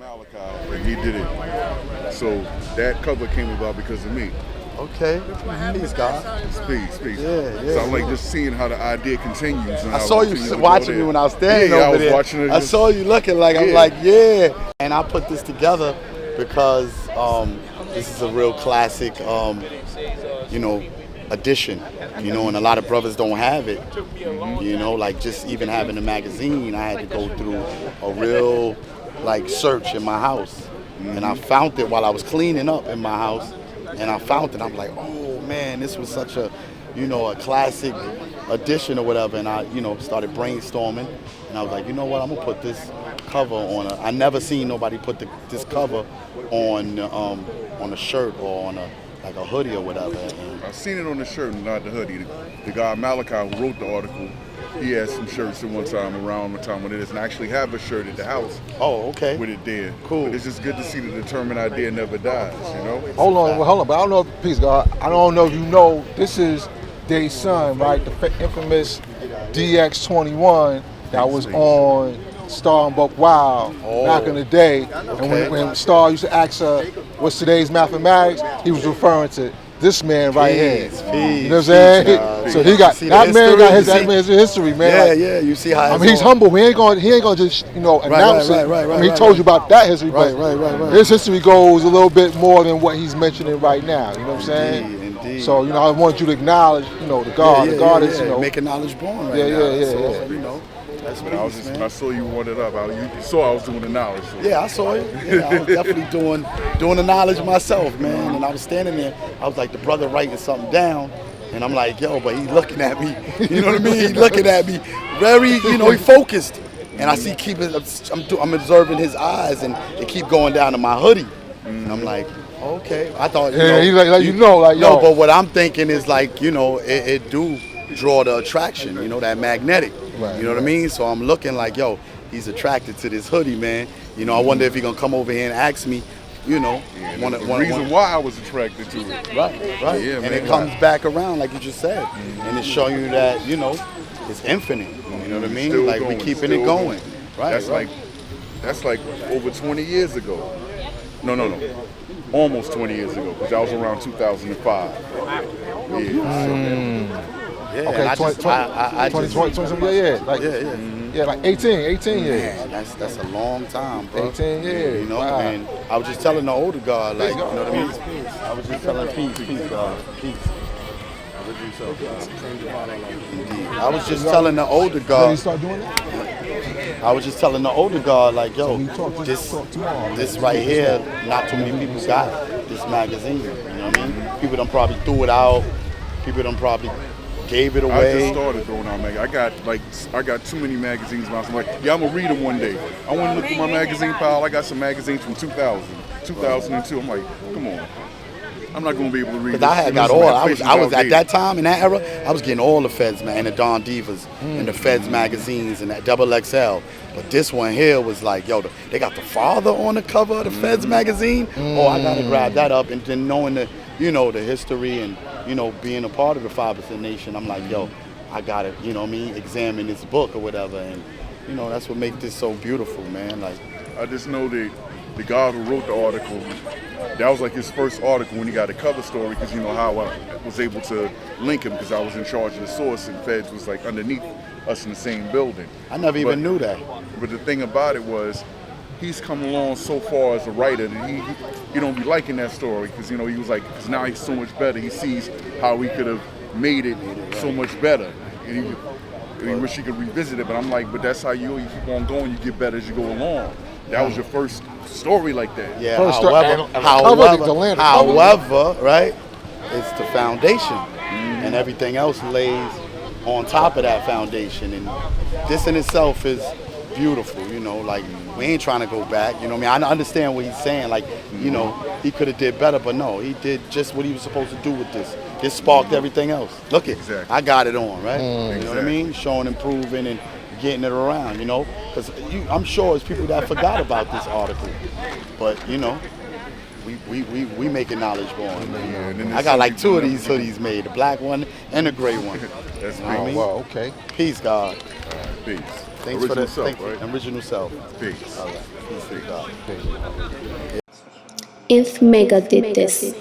Malachi, and he did it. So that cover came about because of me. Okay. Peace, God. Peace. Yeah. So I'm like just seeing how the idea continues. And I how saw it you continues to watching go me there. when I was standing Yeah, I over was there. watching it. I Just, saw you looking like, I'm Yeah. like, yeah. And I put this together because this is a real classic, edition. And a lot of brothers don't have it. Like just even having a magazine, I had to go through a real search in my house. And I found it while I was cleaning up in my house. And I found it. I'm like, oh man, this was such a classic edition or whatever. And I, started brainstorming. And I was like, you know what, I'm gonna put this cover on I never seen nobody put this cover on a shirt or on a hoodie or whatever. And I've seen it on the shirt and not the hoodie. The guy Malachi who wrote the article, he had some shirts at one time around the time when it is, and I actually have a shirt at the house. Oh, okay. With it there. Cool. But it's just good to see the determined idea never dies, Hold on, but I don't know if, peace, God, I don't know if you know, this is Dasun, right? The infamous DX21 that was on Star and Buck Wild back in the day. Okay. And when Star used to ask her, what's today's mathematics, he was referring to this man right here. You know what I'm saying? So he got that man got his history, man. Yeah, you see how he's humble. He ain't gonna just announce it. He told you about that history, but his history goes a little bit more than what he's mentioning right now. You know what I'm saying? Indeed. So I want you to acknowledge, the God. The God is, making knowledge born right now. Yeah. That's But when I saw you wanted up, you saw I was doing the knowledge. So. Yeah, I saw it. Yeah, I was definitely doing the knowledge myself, man. And I was standing there. I was like the brother writing something down, and I'm like, yo, but he's looking at me. You know what I mean? He's looking at me, very, he focused. And I see I'm observing his eyes, and they keep going down to my hoodie. And I'm like, okay. I thought, he's no, but what I'm thinking is it do draw the attraction, that magnetic. Right. You know what I mean? So I'm looking like, yo, he's attracted to this hoodie, man. I wonder if he's gonna come over here and ask me, the reason why I was attracted to it. Right. Yeah, and man. it comes back around, like you just said. And it's showing you that, it's infinite. You know what I mean? Still Like going, we keeping it going. Right. That's like over 20 years ago. No. Almost 20 years ago, because that was around 2005. Yeah, Okay, 20, like 18 years. Yeah, that's a long time, bro. 18 years. Wow. And I was just telling the older guy, like, you know what I mean? I was just telling peace. Indeed. I was just telling the older guy. You start doing it? I was just telling the older guy, like, yo, Talk tomorrow. this right here, not too many people got this magazine. You know what I mean? People done probably threw it out. People done probably gave it I away. just started throwing out magazines. I got too many magazines. I was like, yeah, I'm gonna read them one day. I want to look through my magazine pile. I got some magazines from 2000, 2002. I'm like, come on. I'm not gonna be able to read. Because I had got all. I was at that time in that era. I was getting all the Feds, man, and the Don Divas and the Feds magazines and that Double XL. But this one here was like, yo, they got the father on the cover of the Feds magazine. Oh, I gotta grab that up. And then knowing the history and being a part of the 5% Nation, I'm like, yo, I gotta, examine this book or whatever. And that's what makes this so beautiful, man. Like, I just know that the guy who wrote the article, that was like his first article when he got a cover story, because how I was able to link him, because I was in charge of the source and Feds was like underneath us in the same building. I never even knew that. But the thing about it was, he's come along so far as a writer that he don't be liking that story, because he was like, because now he's so much better. He sees how he could have made it so much better, and he wish he could revisit it. But I'm like, but that's how you keep on going. You get better as you go along. That was your first story like that. Yeah. However, right? It's the foundation, and everything else lays on top of that foundation. And this in itself is beautiful. Like we ain't trying to go back. You know what I mean? I understand what he's saying. Like, he could have did better, but no, he did just what he was supposed to do with this. This sparked everything else. Look it, exactly. I got it on, right? Exactly. You know what I mean? Showing, improving, and getting it around. Because I'm sure it's people that forgot about this article, but we making knowledge born. I got like 2 of these hoodies made, the black one and the gray one. That's wow, okay. Peace, God. Peace. Thanks Original for Self, the right? original self. Peace. All right. Peace to God. If Mega did this.